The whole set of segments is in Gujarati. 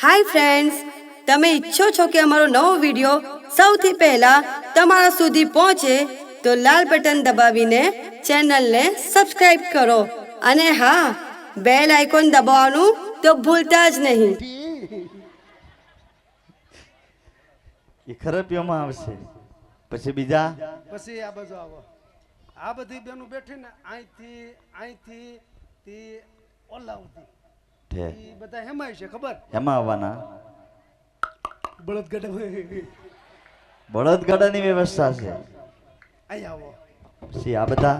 હાય ફ્રેન્ડ્સ, તમે ઈચ્છો છો કે અમારો નવો વિડીયો સૌથી પહેલા તમારા સુધી પહોંચે તો લાલ બટન દબાવીને ચેનલને સબસ્ક્રાઇબ કરો અને હા, બેલ આઇકોન દબાવવાનું તો ભૂલતા જ નહીં. એ ખરપિયોમાં આવશે પછી બીજા પછી આ બાજુ આવો. આ બધી બેનો બેઠી ને અહીંથી તે ઓલા સુધી ઈ બધા હેમાય છે ખબર? એમાં આવવાના બળદગાડાની વ્યવસ્થા છે. અહીં આવો. પછી આ બધા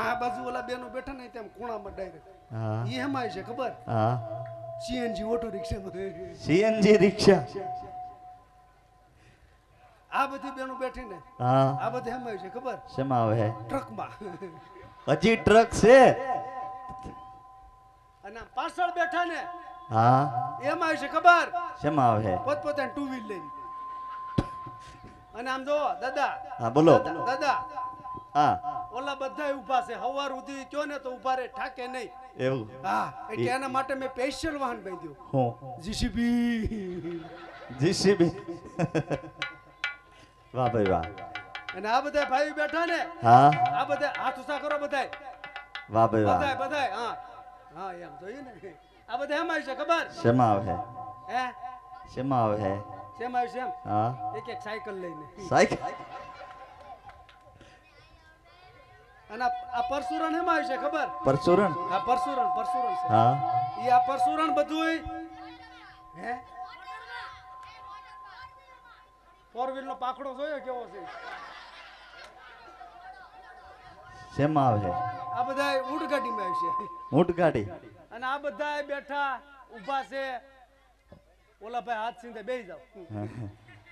આ બાજુ ઓલા બેનો બેઠા ને તેમ ખૂણામાં ડાયરેક્ટ હા ઈ હેમાય છે ખબર? હા સીએનજી ઓટો રિક્ષામાં. સીએનજી રિક્ષા. આ બધી બેનો બેઠી ને હા આ બધી હેમાય છે ખબર? શેમાં આવે? ટ્રકમાં. હજી ટ્રક છે. અને પાછળ બેઠા ને હા એમાં છે ખબર? શેમાં આવે? પોતપોતાની ટુ વ્હીલ લઈને. અને આમ જો દાદા. હા બોલો. દાદા હા ઓલા બધા ઊભા છે, હવાર સુધી કયો ને તો ઊભા રે, ઠાકે નહીં. એવું? હા, એટલે એના માટે મેં સ્પેશિયલ વાહન બાંધ્યું. હું જીસીબી. વાહ ભાઈ વાહ. અને આ બધા ભાઈ બેઠા ને હા આ બધા હાથ ઉસા કરો બધાય. વાહ ભાઈ વાહ. બધાય હા હા એમ જોયું ને. આ બધા એમાં છે ખબર? શેમાં આવે? હે શેમાં આવે? શેમ આવ્યું છે એમ? હા એક સાયકલ લઈને. સાયકલ. અને આ પરશુરણ એમાં આવ્યું છે ખબર? પરચુરણ. આ પરશુરણ છે. હા ઈ આ પરશુરણ બધું હે ફોર વ્હીલ નો પાખડો જોયો કેવો છે? શેમાં આવે? આ બધા ઊંટ ગાડીમાં આવ્યું છે. ઊંટ ગાડી. અને આ બધા બેઠા ઊભા છે. ઓલા ભાઈ હાથ સીધે બેસી જાવ.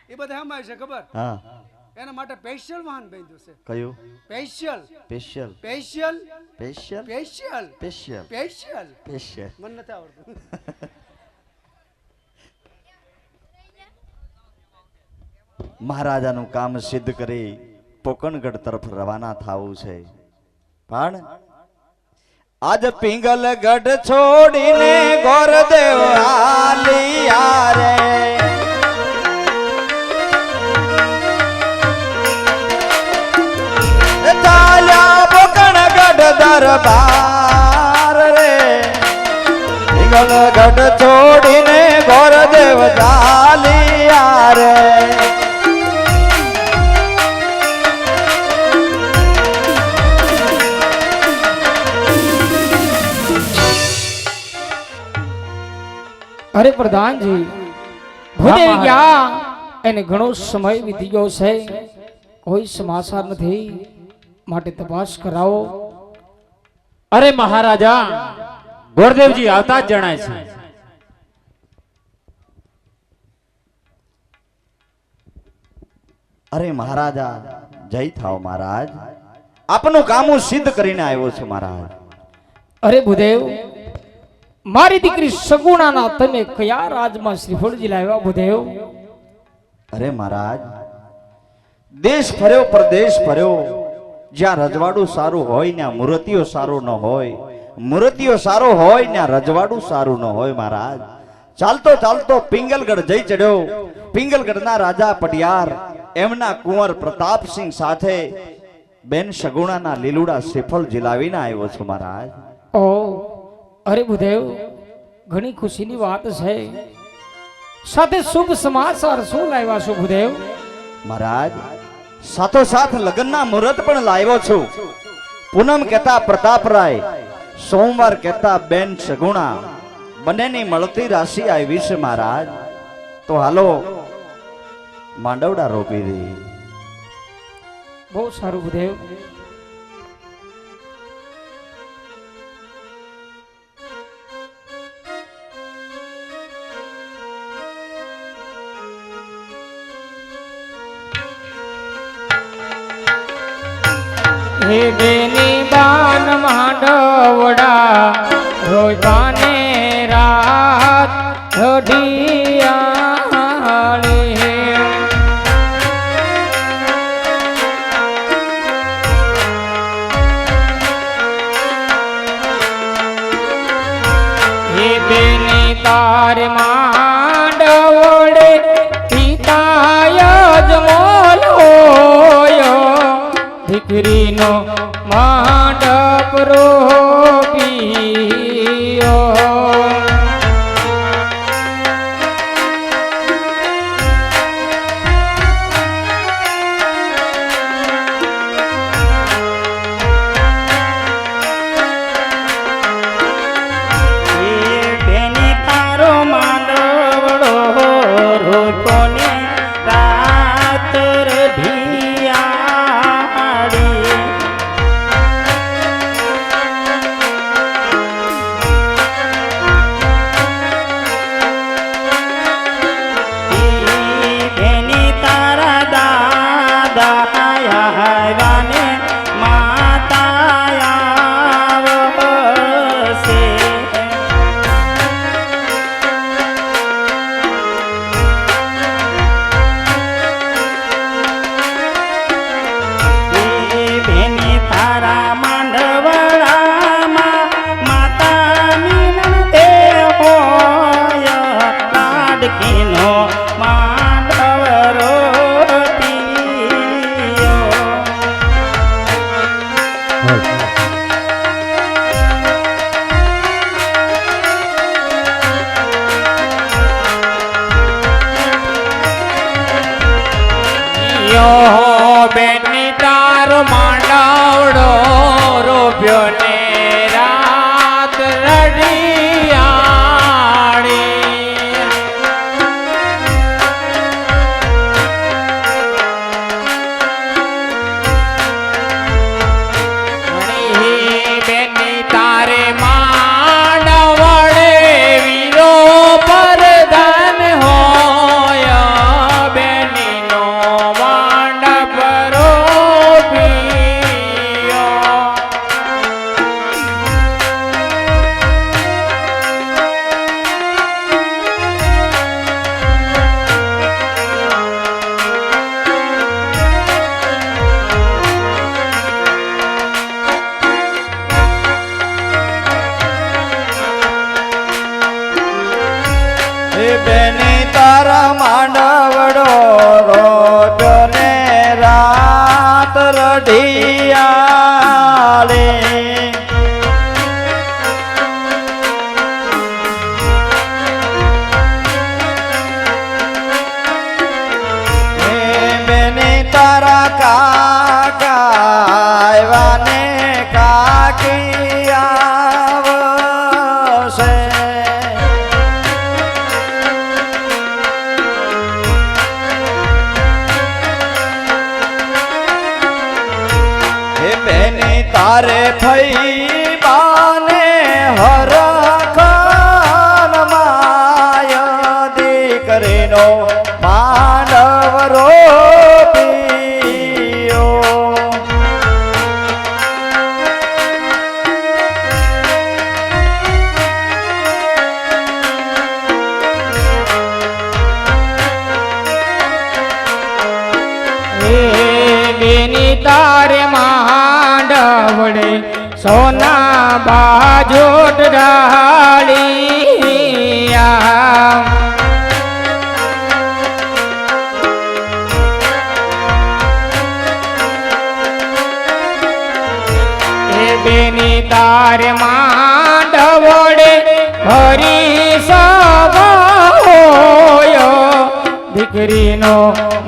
એ બધા એમાં છે ખબર? હા એના માટે સ્પેશિયલ વાહન બાંધ્યું છે. કયું? Special special. Special special. Special special. Special special. મને નથી આવડતું. મહારાજાનું કામ સિદ્ધ કરી પોકણગઢ તરફ રવાના થવું છે. પણ આજ પિંગલગઢ છોડીને ગોરદેવ આલિયા રે. ચાલ્યા પોકણગઢ દરબાર રે. પિંગલગઢ છોડીને ગોરદેવ ચાલ્યા રે. અરે પ્રધાનજી, ભૂદેવ ગયા એને ઘણો સમય વીતી ગયો છે, કોઈ સમાચાર નથી, માટે તપાસ કરાવો. અરે મહારાજા, ગોરદેવજી આવતા જ જણાય છે. અરે મહારાજા, જય થાવ મહારાજ. આપનું કામ હું સિદ્ધ કરીને આવ્યો છું મહારાજ. અરે ભૂદેવ, મારી દીકરી સગુણાના તમે કયા રાજમાં શ્રીફળજી લાવ્યા ભૂદેવ? અરે મહારાજ, દેશ ફર્યો પરદેશ ફર્યો, જ્યાં રજવાડું સારું હોય ત્યાં મૂર્તિઓ સારું ન હોય, મૂર્તિઓ સારું હોય ત્યાં રજવાડું સારું ન હોય મહારાજ. ચાલતો ચાલતો પિંગલગઢ જઈ ચડ્યો. પિંગલગઢના રાજા પટિયાર એમના કુંવર પ્રતાપસિંહ સાથે બેન સગુણાના લીલુડા શ્રીફળ જીલાવીને આવ્યો છું મહારાજ. ઓ અરે ભૂદેવ, ઘણી ખુશીની વાત છે, સાથે શુભ સમાચાર શું લાવ્યા છો ભૂદેવ? મહારાજ, સાથોસાથ લગ્નના મુહૂર્ત પણ લાવ્યો છું. પૂનમ કહેતા પ્રતાપરાય, સોમવાર કહેતા બેન સગુણા, બંનેની મળતી રાશિ આવી છે મહારાજ. તો હાલો માંડવડા રોપી દે. બહુ સારું ભૂદેવ. હે બેની બાન માંડવડા રોજાને રાત ઢડિયાળી. હે બેની તાર માં દીકરીનો માંડપ રોપ્યો. બેની તારો માંડવડો રોપ્યો ને રાત રડિયાળી બેની તારે માંડવડે વીરો પરધાન હોય બેનીનો બેની તારા માંડવડો રોપ્યો ને રાત રઢિયાળે બેની તારા કાકા આવ્યા ને કાકી આવશે. તારે ફઈ બાને હરખન માય દીકરીનો માંડવ રોપ્યો. બેની તારે માંડવડે સોના બાજોટ ડાળિયા બેની તારે માંડવડે હરી સભા હોય દીકરીનો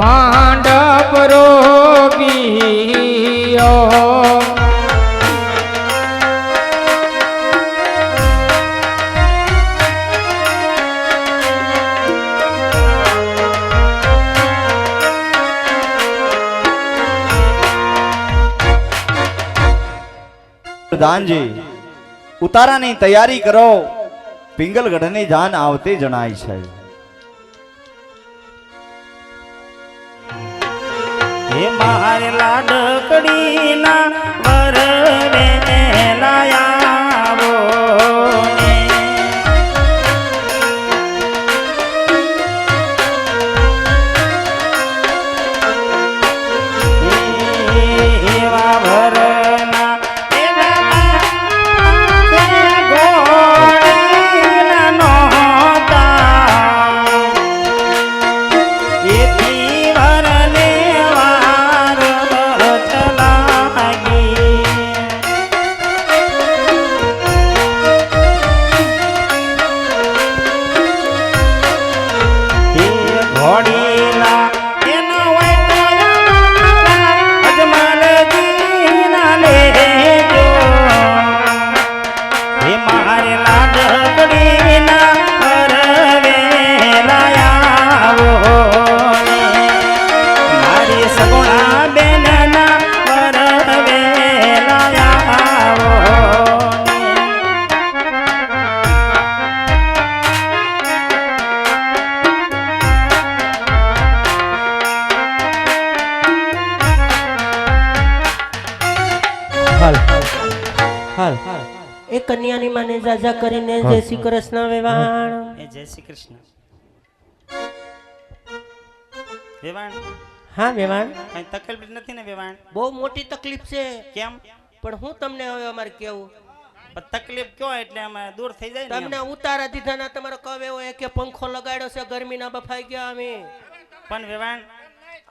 માંડપ રોપ્યો. પ્રધાનજી ઉતારાની તૈયારી કરો. પિંગલગઢની જાન આવતી જણાય છે. હે મારે લાડકડીના વરવે લાયાવો ને એવા ભરના એ કન્યાની માને જાજા કરીને જય શ્રી કૃષ્ણ વેવાણ. એ જય શ્રી કૃષ્ણ. વેવાણ હા વેવાણ, કઈ તકલીફ નથી ને વેવાણ? બહુ મોટી તકલીફ છે. કેમ? પણ હું તમને હવે અમારે કેવું, પણ તકલીફ કયો એટલે અમે દૂર થઈ જાય ને તમને એમ. ઉતારા દીધા ના તમારો કવ એવો કે પંખો લગાડ્યો છે, ગરમીના બફાઈ ગયા અમે. પણ વેવાણ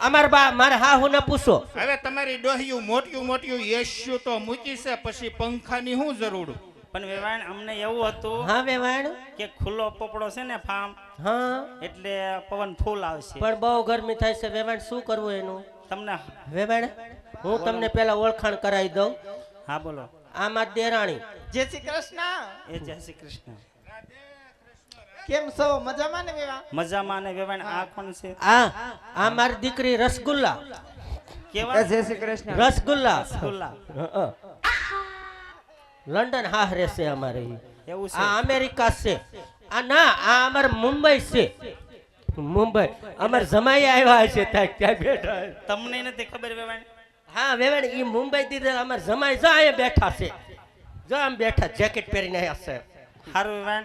અમાર બા મારે હા હું ને પૂછો. હવે તમારી ડોહિયું મોટિયું એસ્યુ તો મૂકી છે, પછી પંખાની શું જરૂર? પણ વેવાણ અમને એવું હતું હા વેવાણ, કે ખુલ્લો પોપડો છે ને ફાર્મ, હા એટલે પવન ફૂલ આવશે. પણ બહુ ગરમી થાય છે વેવાણ, શું કરવું એનું? તમને વેવાણ હું તમને પેલા ઓળખાણ કરાવી દઉં. હા બોલો. આ મારી દેરાણી. જય શ્રી કૃષ્ણ. એ જય શ્રી કૃષ્ણ. કેમ છો? મજામાં ને વેવા? મજામાં ને વેવાણ આ કોણ છે? આ મારી દીકરી રસગુલ્લા. કેવા? જય શ્રી કૃષ્ણ. રસગુલ્લા રસગુલ્લા. લંડન હા રહેશે અમારે ઈ. એવું છે? આ અમેરિકા છે. આ ના આ અમારે મુંબઈ છે. મુંબઈ અમારે જમાઈ આવ્યા છે ત્યાં બેઠા. તમને નથી ખબર વેવાણ? હા વેવાણ ઈ મુંબઈ થી અમારે જમાઈ જો અહીંયા બેઠા છે. જો આમ બેઠા જેકેટ પહેરીને આવ્યા છે. સારું વેવાણ.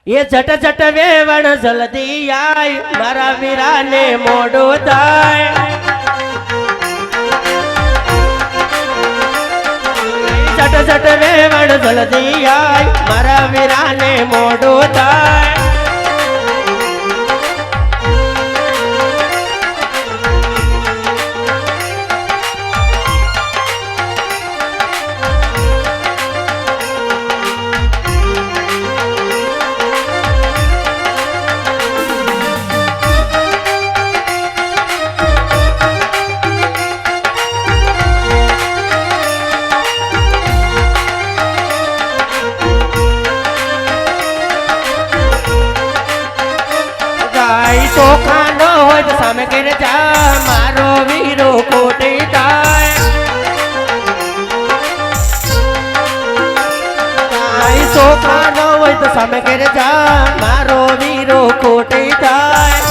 એ જટ જટ વેવણ જલ્દી આય મારા વીરાને મોડું થાય. જટ જટ વેવણ જલ્દી આય મારા વીરાને મોડું થાય. ચોખા ન હોય તો સામે ઘેર જા મારો વીરો ખોટી થાય. ચોખા ન હોય તો સામે ઘેર જા મારો વીરો ખોટી થાય.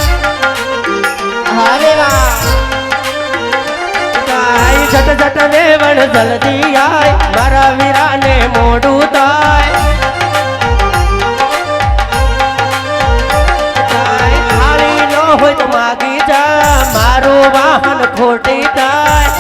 હા વેવા જટ જટ વેવણ જલ્દી આય મારા વીરાને મોડું થાય. હોય તો માગી જા મારું વાહન ખોટી થાય.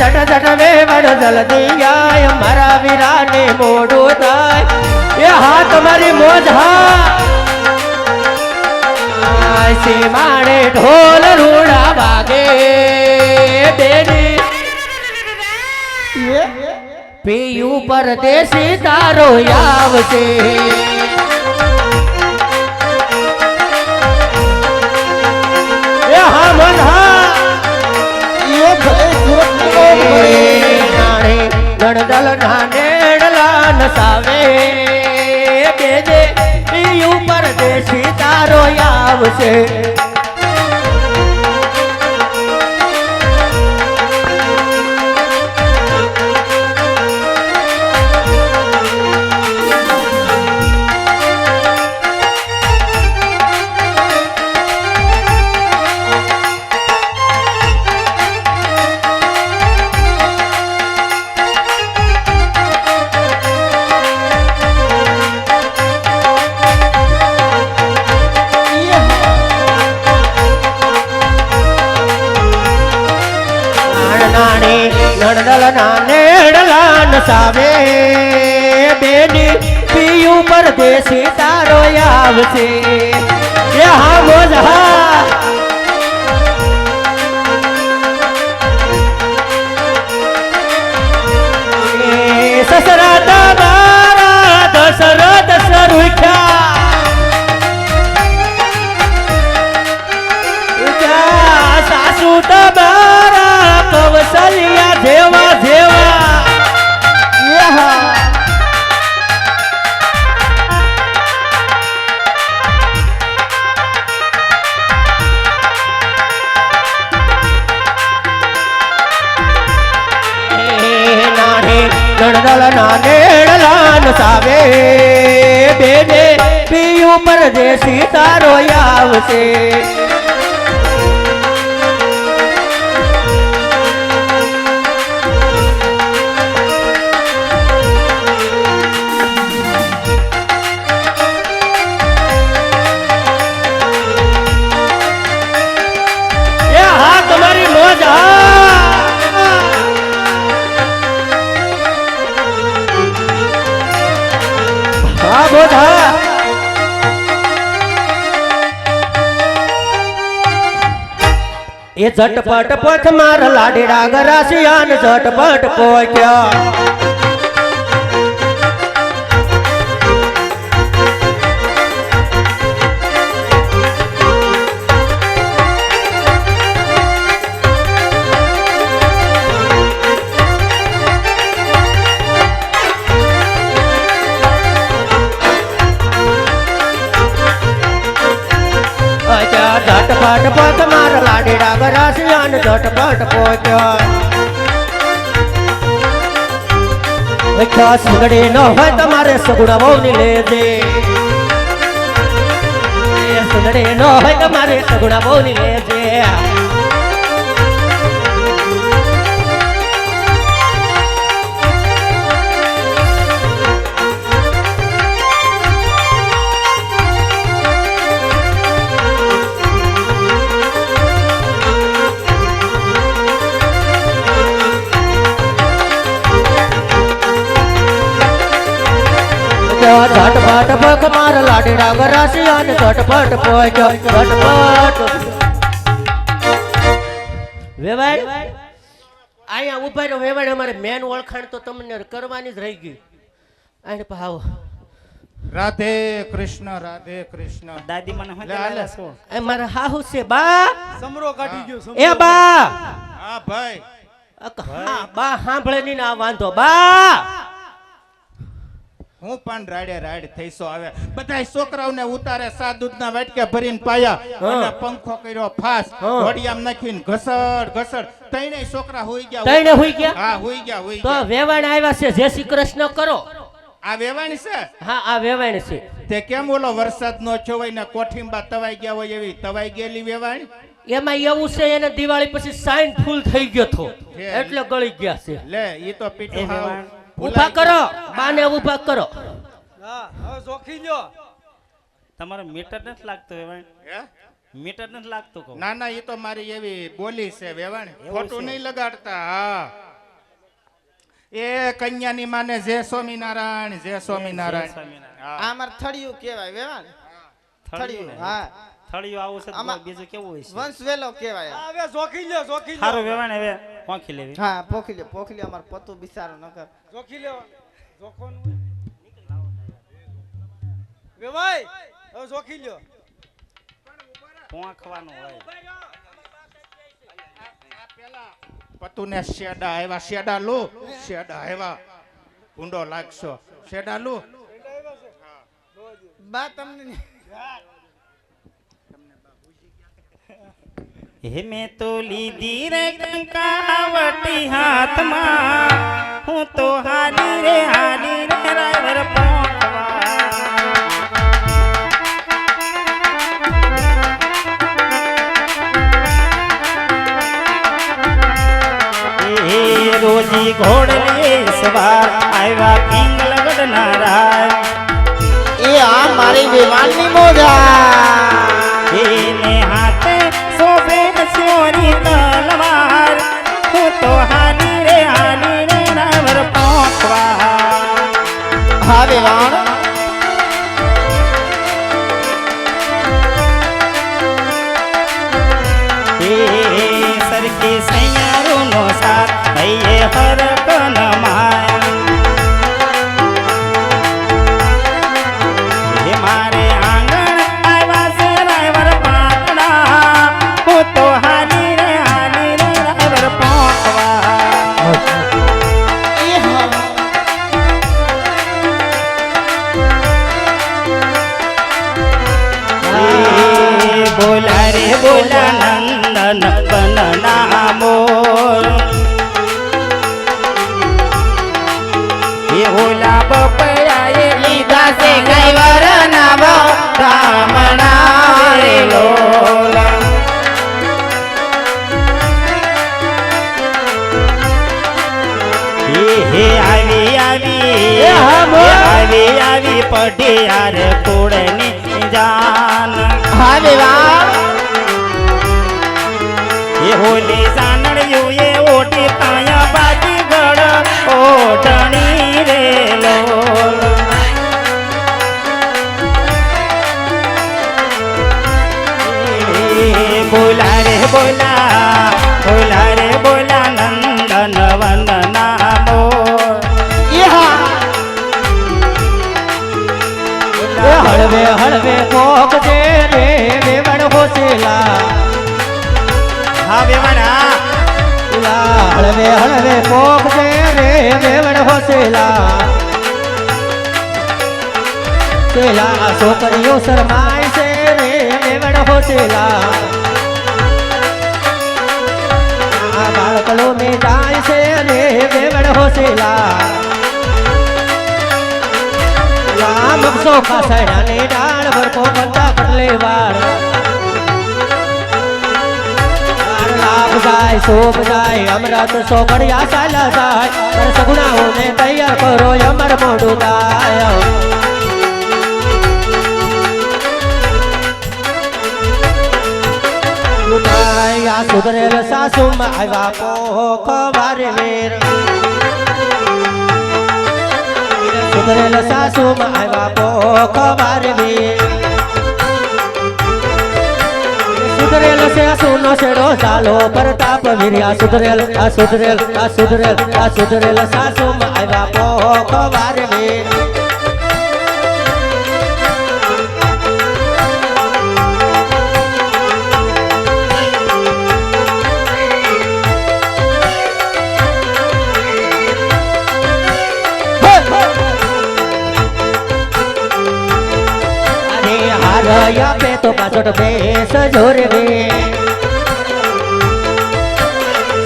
જટ જટ વેવણ જલ્દી આય મારા વીરાને મોડું થાય. એ હા તમારી મોજ હા સીમાડે ઢોલ રૂડા વાગે બેની પીયું પરદેશી તારો આવશે. એ હા મોજ હા ગણદલ ના નેડલા નસાવે બેજે ઉપર દેશી તારો આવશે. ગણદલ ના નેડલા નસાવે બેની પીયું પરદેશી તારો આવશે. એ હા મોજ હા સસરા તમારા દશરથ સરુખ્યા સાસુ તમારા કૌશલ્યા જેવા જેવા. ગણદલના નેડલાન સાવે બેને પિયું પરદેશી તારો આવશે એ હા તમારી મોજ હા બોધા એ ઝટપટ પથ માર લાડેડા ગરાસિયાન ઝટપટ પોક્યા ઝટપટ પથ માર લાડેડા ગરાસિયાન ઝટપટ પોક્યા સુગડી ન હોય તમારે સગુણા વહુની લેજે સુગડી ન હોય તમારે સગુણા વહુની લેજે ઝટપટ પગ માર લાડેડા ગરાસિયાન ઝટપટ પોક્યો ઝટપટ વેવાય અહીંયા ઉભા રહ્યો વેવાય અમારે મેન ઓળખાણ તો તમને કરવાની જ રહી ગઈ આને ભાવ રાધે કૃષ્ણ રાધે કૃષ્ણ. દાદી મને શું લે, હાલે. કહેવાય છો? એ મારા હાહુ છે બા સમરો કાઢી ગયો સમરો. એ બા હા ભાઈ હા બા સાંભળે નહીં ને આ વાંધો બા હું પણ રાડે રાડ થઈસો આવે બધાય છોકરાઓને ઉતારે સા દૂધના વાટકે ભરીને પાયા અને પંખો કર્યો ફાસ ઘોડિયામાં નાખીને ઘસડ ઘસડ ત્રણેય છોકરા હોઈ ગયા. તઈને હુઈ ગયા હા હોઈ ગયા હોઈ તો ગયા. વેવાણ આવ્યા છે જય શ્રી કૃષ્ણ કરો આ વેવાણી છે હા આ વેવાણ છે તે કેમ ઓલો વરસાદ નો છોવાય ને કોઠીંબા તવાઈ ગયા હોય એવી તવાઈ ગયેલી વેવાણી. એમાં એવું છે એને દિવાળી પછી સાઈન ફૂલ થઈ ગયો તો હે. એટલે ગળી ગયા છે લે ઈ તો પીટો એ હાવ વેવાણ. ઉભા કરો બાને ઉભા કરો હા હવે જોખી લ્યો. તમારો મીટર નથી લાગતો વેવાણ? હે? મીટર નથી લાગતું કહું. ના ના ઈ તો મારી એવી બોલી છે વેવાણી એવું ખોટું છે? નહીં લગાડતા. હા એ કન્યાની માને જય સ્વામિનારાયણ જય સ્વામિનારાયણ. સ્વામિનારાયણ. હા. આ અમાર થળિયું કહેવાય વેવાણ થળિયું ને? હા થળિયું આવું છે તો આમાં- બીજું કેવું હોય છે? વંશ વેલો કહેવાય હા, હવે જોખી લ્યો જોખી લ્યો. સારું વેવાણ હવે પોંખી લેવી. હા પોખી લ્યો અમાર પતું બિચારો ન કર જોખી લ્યો જોખવાનું હોય. વેવાય હવે જોખી લ્યો. પોંખવાનું હોય. પતુને શેડા આવ્યા શેડા લો શેડા આવ્યા ભૂંડો લાગશો શેડા લો. બા તમને હે મેં તો લીધી રે કંકાવટી હાથમાં હું તો હાલી રે ડ્રાઈવર પોંખવા. એ રોજી ઘોડલે સવાર આવ્યા પિંગલગઢ નારાય. એ આ મારી વેવાણની મોજા એને હાથે શોભે સોરી તલવાર હું તો હાલી રે ડ્રાઈવર પોંખવા. હા વેવાણ એ સરખી સૈયારોનો સાથ હૈયે હરક ન માય. એ મારે આંગણ આવ્યા છે ડ્રાઈવર પાટણા હું તો હાલી રે ડ્રાઈવર પોંખવા. એ હા બોલા રે બોલા નંદન બનના મોર पढ़ी यार कुड़नी जान हाँ विवाह ये होली जानड़ यू ये ओटी पाया बाजी गड़ ओटनी रे लोल बोला रे बोला बोला रे बोला नंदन वंदना मोर हळवे हळवे कोक दे रे वेवण होसेला हाँ बेवना हळवे हळवे कोक दे रे वेवण होसेला सेला छोकरियों शरमाई से रे वेवण होसेला बाळकलो में जाय से रे वेवण होसेला राम सो का सैनाने डाल भर को बंदा पटले वार लाभ जाय शोभ जाय अमृत सो बढ़िया साला जाय पर सगुना होने तैयार करो अमर मोडू दाय लुटाया सुधरेल सासू माय बापो खबारे मेर सुधरेल सासू माय बापो खबार भी सुधरेल सासू नो सेडो चालो प्रताप वीरिया सुधरेल सुधरेल सुधरेल सुधरेल सासू माय बापो खबार भी या पे तो पाचोट बेस जोरे वे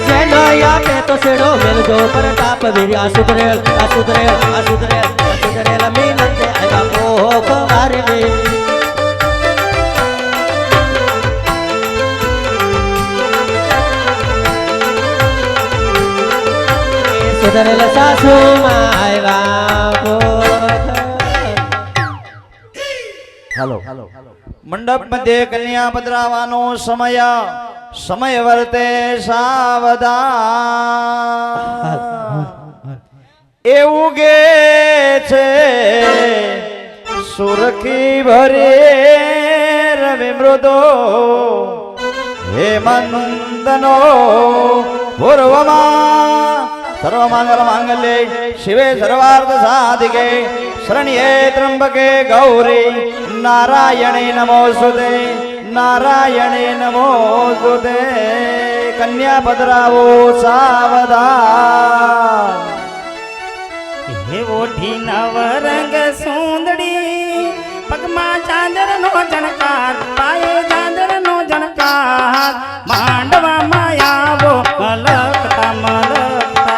सेनया पे तो सेडो मेल जो प्रताप वीरिया सुधरेल सुधरेल सुधरेल सुधरेल मिलते आया को कुमार वे सुधरेल सासू माय बापो हेलो मंडप मध्ये कन्या पधरावानो समय समय वर्ते सावधान એવું ગે છે સુરખી ભરે રવિ મૃદો હેમંતનો પૂર્વમાં સર્વમાંગલ માંગલ્ય શિવે સર્વાર્થ સાધિકે શરણ્યે ત્રંબકે ગૌરી નારાયણે નમોસ્તુતે નારાયણે નમોસ્તુતે કન્યા પધરાવો સાવધાન हे ओठी नवरंग सुंदड़ी पगमा चांदर नो जनकार पाए चांदर नो जनकार मांडवा माया वो मलकता मलकता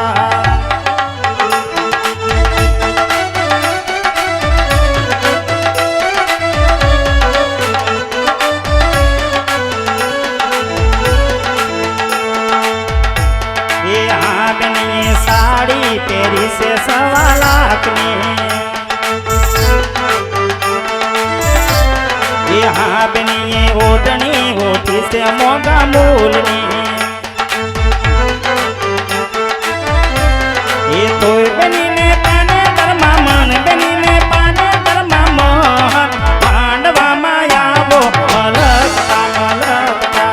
ये हाँ बनी साड़ी तेरी से सवा लाख में यहाँ बनी ये ओटनी होती से मोगा मूल में ये तो बनी ने पाने धर्मा मन बनी ने पाने धर्मा मन पांडवा माया वो मलकता मलकता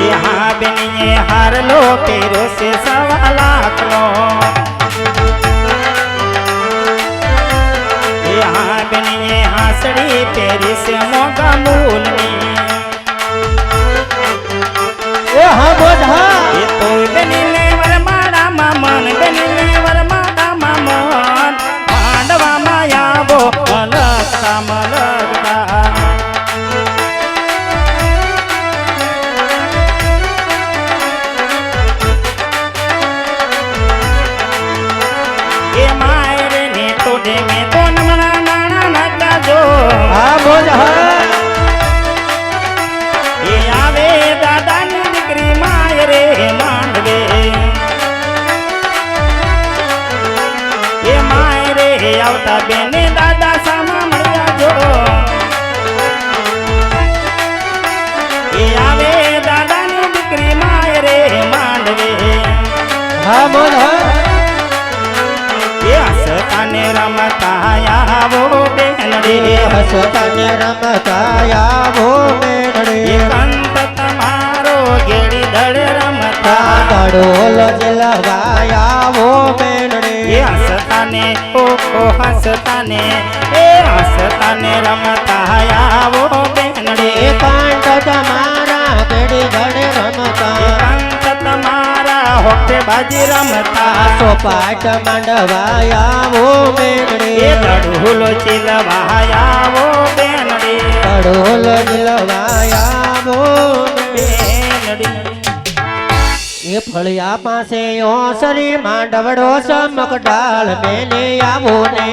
यहाँ बनिए हार लो तेरो से सवा लाख लो यहाँ बनिए हासड़ी तेरी से मोगा मूल में हाँ बोझा ये तो बनिले वरमाड़ा मामन बनिले वरमाड़ा मामन पांडवा माया वो मलकता मलकता हाँ बोझा એ આવતા બેને દાદા સામા મળ્યા જો એ આવે દાદાની દીકરી માય રે માંડવે હા બોલ હા એ હસતાને રમતા આવો બેનડે હસતાને રમતા આવો મેળે એ કંત તમારો ગેડી દળ રમતા ગડોલ જલવાય આવો મેળે એ હસતાને ઓ હસતાને એ હસતાને રમતા આવો બેનડે એકાંત તમારા ગડી ગડે રમતા કંત તમારા હોઠે બાજી રમતા સોપાટ માંડવાય આવો મેળે એ દડુલો ચીલવાય આવો બેનડે ગડોલ જલવાય આવો બેનડી એ ફળિયા પાસે ઓસરી માંડવડો સમક ડાળ બેને આવો ને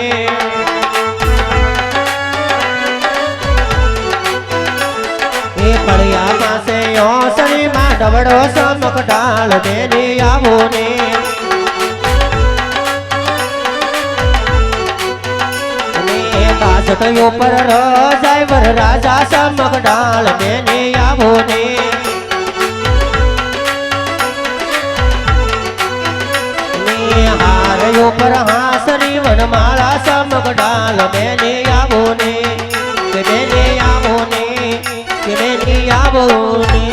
એ ફળિયા પાસે ઓસરી માંડવડો સમક ડાળ બેને આવો ને અને બાસઠ ઉપર રજાય વર રાજા સમક ડાળ બેને આવો ને હારયો પર હાસરી વનમાળા સમક ડાલ બેને આવો ને કે બેને આવો ને કે બેને આવો ને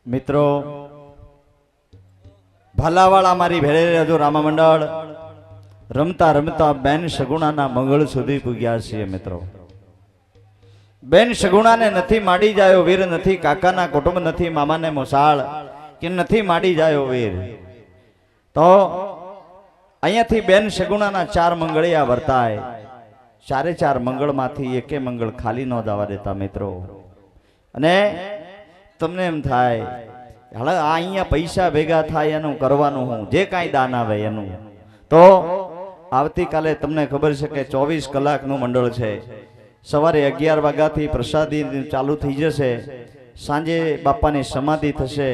મિત્રો ભાલાવાળા મારી ભેળે રહેજો રામા મંડળ રમતા રમતા બેન સગુણાના મંગળ સુધી પૂગ્યા છીએ મિત્રો બેન સગુણાને નથી માડી જાયો વીર નથી કાકાના કુટુંબ નથી મામાને મોસાળ કે નથી માડી જાયો વીર તો અહીંયાથી બેન સગુણાના 4 મંગળિયા વર્તાય 4 મંગળમાંથી એકે મંગળ ખાલી ન જવા દેતા મિત્રો અને તમને એમ થાય હાલ અહીંયા પૈસા ભેગા થાય એનું કરવાનું હું જે કાંઈ દાન આવે એનું તો આવતીકાલે તમને ખબર છે કે 24 કલાકનું મંડળ છે સવારે 11 વાગ્યાથી પ્રસાદી ચાલુ થઈ જશે સાંજે બાપાની સમાધિ થશે